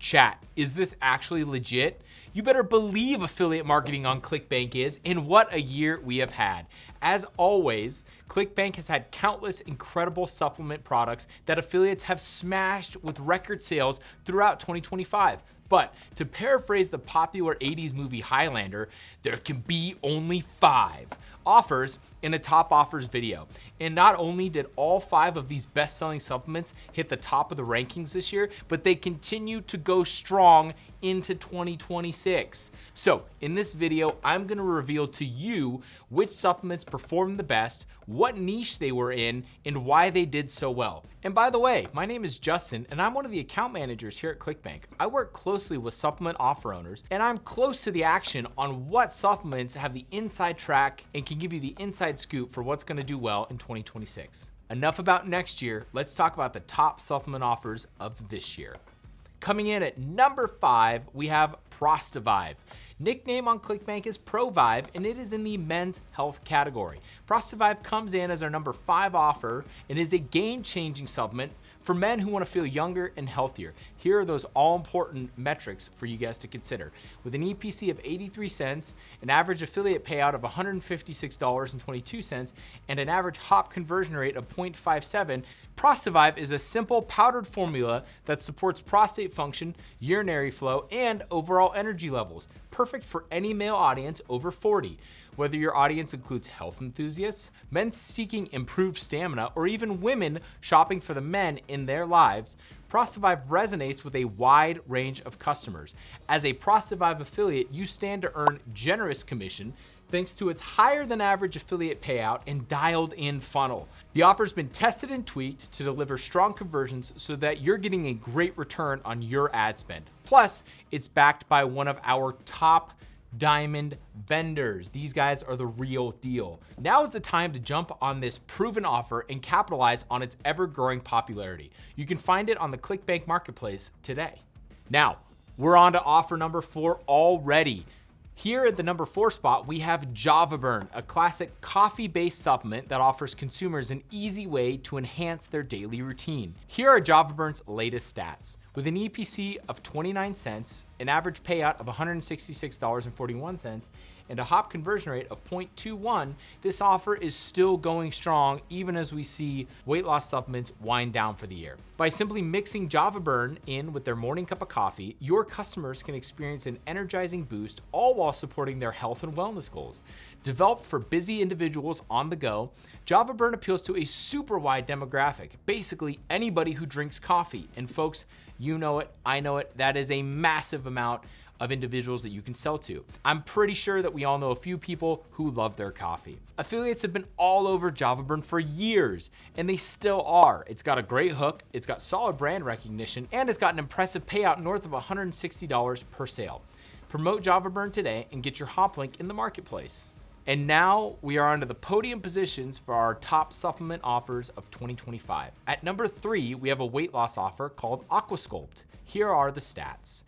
Chat, is this actually legit? You better believe affiliate marketing on ClickBank is, and what a year we have had. As always, ClickBank has had countless incredible supplement products that affiliates have smashed with record sales throughout 2025. But to paraphrase the popular 80s movie Highlander, there can be only 5 offers in a top offers video. And not only did all 5 of these best-selling supplements hit the top of the rankings this year, but they continue to go strong into 2026. So in this video, I'm gonna reveal to you which supplements performed the best, what niche they were in, and why they did so well. And by the way, my name is Justin, and I'm one of the account managers here at ClickBank. I work closely with supplement offer owners, and I'm close to the action on what supplements have the inside track and can give you the inside scoop for what's gonna do well in 2026. Enough about next year, let's talk about the top supplement offers of this year. Coming in at number 5, we have Prostive. Nickname on ClickBank is ProVive, and it is in the men's health category. Prostive comes in as our number 5 offer and is a game-changing supplement for men who want to feel younger and healthier. Here are those all-important metrics for you guys to consider. With an EPC of 83 cents, an average affiliate payout of $156.22, and an average hop conversion rate of 0.57, Prostive is a simple powdered formula that supports prostate function, urinary flow, and overall energy levels. Perfect for any male audience over 40. Whether your audience includes health enthusiasts, men seeking improved stamina, or even women shopping for the men in their lives, Prostive resonates with a wide range of customers. As a Prostive affiliate, you stand to earn generous commission thanks to its higher than average affiliate payout and dialed in funnel. The offer's been tested and tweaked to deliver strong conversions so that you're getting a great return on your ad spend. Plus, it's backed by one of our top diamond vendors. These guys are the real deal. Now is the time to jump on this proven offer and capitalize on its ever-growing popularity. You can find it on the ClickBank marketplace today. Now, we're on to offer number 4 already. Here at the number 4 spot, we have Java Burn, a classic coffee-based supplement that offers consumers an easy way to enhance their daily routine. Here are Java Burn's latest stats. With an EPC of 29 cents, an average payout of $166.41, and a hop conversion rate of 0.21, this offer is still going strong even as we see weight loss supplements wind down for the year. By simply mixing Java Burn in with their morning cup of coffee, your customers can experience an energizing boost, all while supporting their health and wellness goals. Developed for busy individuals on the go, Java Burn appeals to a super wide demographic, basically anybody who drinks coffee. And folks, you know it, I know it, that is a massive amount of individuals that you can sell to. I'm pretty sure that we all know a few people who love their coffee. Affiliates have been all over Java Burn for years, and they still are. It's got a great hook, it's got solid brand recognition, and it's got an impressive payout north of $160 per sale. Promote Java Burn today and get your hop link in the marketplace. And now we are onto the podium positions for our top supplement offers of 2025. At number 3, we have a weight loss offer called Aqua Sculpt. Here are the stats.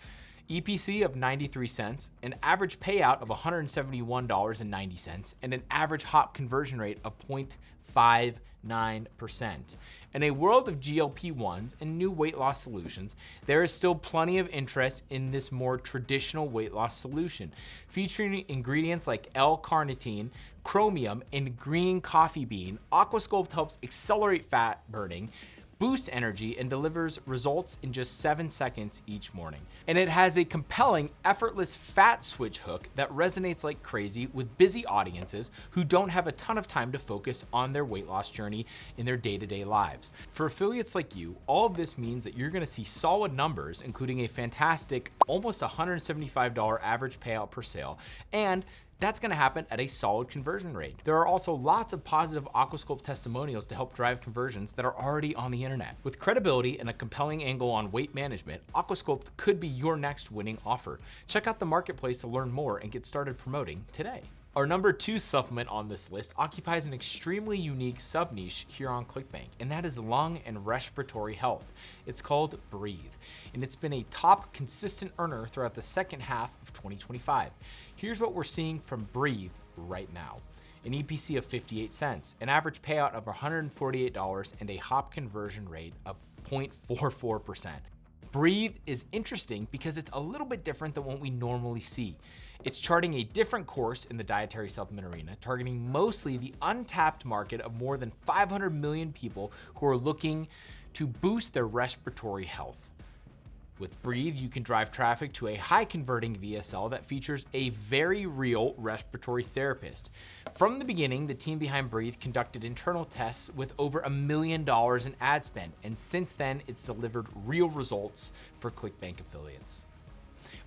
EPC of 93 cents, an average payout of $171.90, and an average hop conversion rate of 0.59%. In a world of GLP-1s and new weight loss solutions, there is still plenty of interest in this more traditional weight loss solution. Featuring ingredients like L-carnitine, chromium, and green coffee bean, Aqua Sculpt helps accelerate fat burning, boosts energy, and delivers results in just 7 seconds each morning. And it has a compelling, effortless fat switch hook that resonates like crazy with busy audiences who don't have a ton of time to focus on their weight loss journey in their day-to-day lives. For affiliates like you, all of this means that you're gonna see solid numbers, including a fantastic, almost $175 average payout per sale, and that's gonna happen at a solid conversion rate. There are also lots of positive Aqua Sculpt testimonials to help drive conversions that are already on the internet. With credibility and a compelling angle on weight management, Aqua Sculpt could be your next winning offer. Check out the marketplace to learn more and get started promoting today. Our number 2 supplement on this list occupies an extremely unique sub-niche here on ClickBank, and that is lung and respiratory health. It's called Breathe, and it's been a top consistent earner throughout the second half of 2025. Here's what we're seeing from Breathe right now. An EPC of 58 cents, an average payout of $148, and a hop conversion rate of 0.44%. Breathe is interesting because it's a little bit different than what we normally see. It's charting a different course in the dietary supplement arena, targeting mostly the untapped market of more than 500 million people who are looking to boost their respiratory health. With Breathe, you can drive traffic to a high-converting VSL that features a very real respiratory therapist. From the beginning, the team behind Breathe conducted internal tests with over $1 million in ad spend, and since then, it's delivered real results for ClickBank affiliates.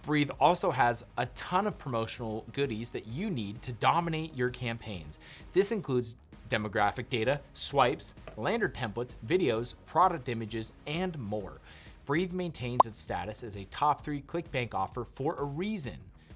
Breathe also has a ton of promotional goodies that you need to dominate your campaigns. This includes demographic data, swipes, lander templates, videos, product images, and more. Breathe maintains its status as a top 3 ClickBank offer for a reason.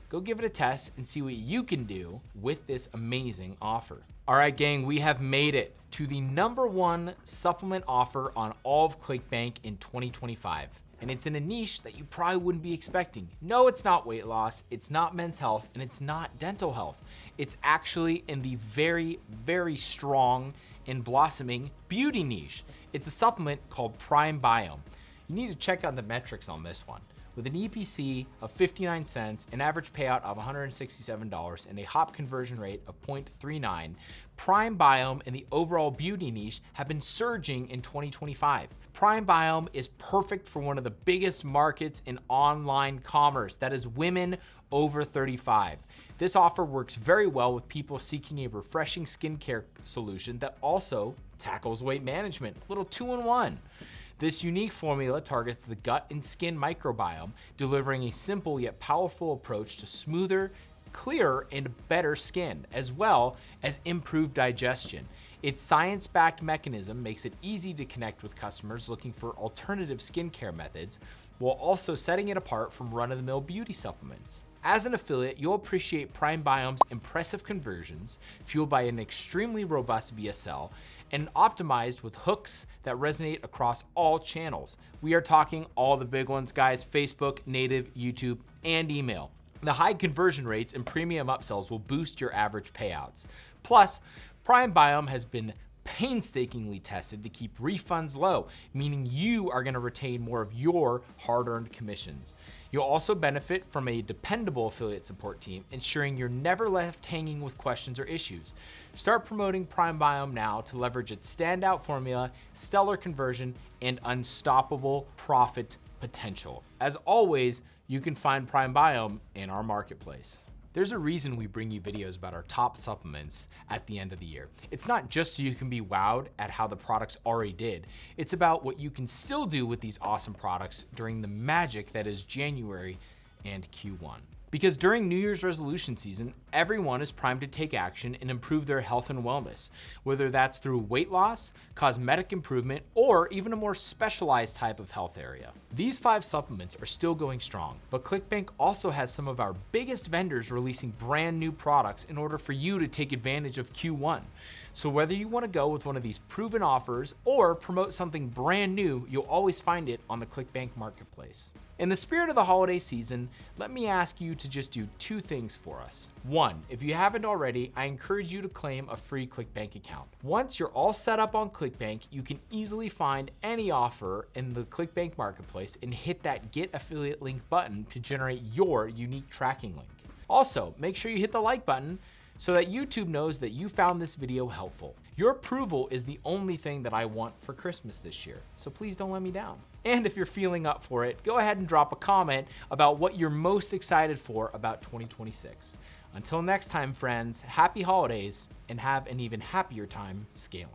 Go give it a test and see what you can do with this amazing offer. All right, gang, we have made it to the #1 supplement offer on all of ClickBank in 2025. And it's in a niche that you probably wouldn't be expecting. No, it's not weight loss, it's not men's health, and it's not dental health. It's actually in the very, very strong and blossoming beauty niche. It's a supplement called Prime Biome. You need to check out the metrics on this one. With an EPC of 59 cents, an average payout of $167, and a hop conversion rate of 0.39, Prime Biome and the overall beauty niche have been surging in 2025. Prime Biome is perfect for one of the biggest markets in online commerce, that is women over 35. This offer works very well with people seeking a refreshing skincare solution that also tackles weight management, a little 2-in-1. This unique formula targets the gut and skin microbiome, delivering a simple yet powerful approach to smoother, clearer, and better skin, as well as improved digestion. Its science-backed mechanism makes it easy to connect with customers looking for alternative skincare methods, while also setting it apart from run-of-the-mill beauty supplements. As an affiliate, you'll appreciate Prime Biome's impressive conversions, fueled by an extremely robust VSL, and optimized with hooks that resonate across all channels. We are talking all the big ones, guys: Facebook, native, YouTube, and email. The high conversion rates and premium upsells will boost your average payouts. Plus, Prime Biome has been painstakingly tested to keep refunds low, meaning you are going to retain more of your hard-earned commissions. You'll also benefit from a dependable affiliate support team, ensuring you're never left hanging with questions or issues. Start promoting Prime Biome now to leverage its standout formula, stellar conversion, and unstoppable profit potential. As always, you can find Prime Biome in our marketplace. There's a reason we bring you videos about our top supplements at the end of the year. It's not just so you can be wowed at how the products already did. It's about what you can still do with these awesome products during the magic that is January and Q1. Because during New Year's resolution season, everyone is primed to take action and improve their health and wellness, whether that's through weight loss, cosmetic improvement, or even a more specialized type of health area. These 5 supplements are still going strong, but ClickBank also has some of our biggest vendors releasing brand new products in order for you to take advantage of Q1. So whether you want to go with one of these proven offers or promote something brand new, you'll always find it on the ClickBank marketplace. In the spirit of the holiday season, let me ask you to just do 2 things for us. 1, if you haven't already, I encourage you to claim a free ClickBank account. Once you're all set up on ClickBank, you can easily find any offer in the ClickBank marketplace and hit that Get Affiliate Link button to generate your unique tracking link. Also, make sure you hit the like button so that YouTube knows that you found this video helpful. Your approval is the only thing that I want for Christmas this year, so please don't let me down. And if you're feeling up for it, go ahead and drop a comment about what you're most excited for about 2026. Until next time, friends, happy holidays and have an even happier time scaling.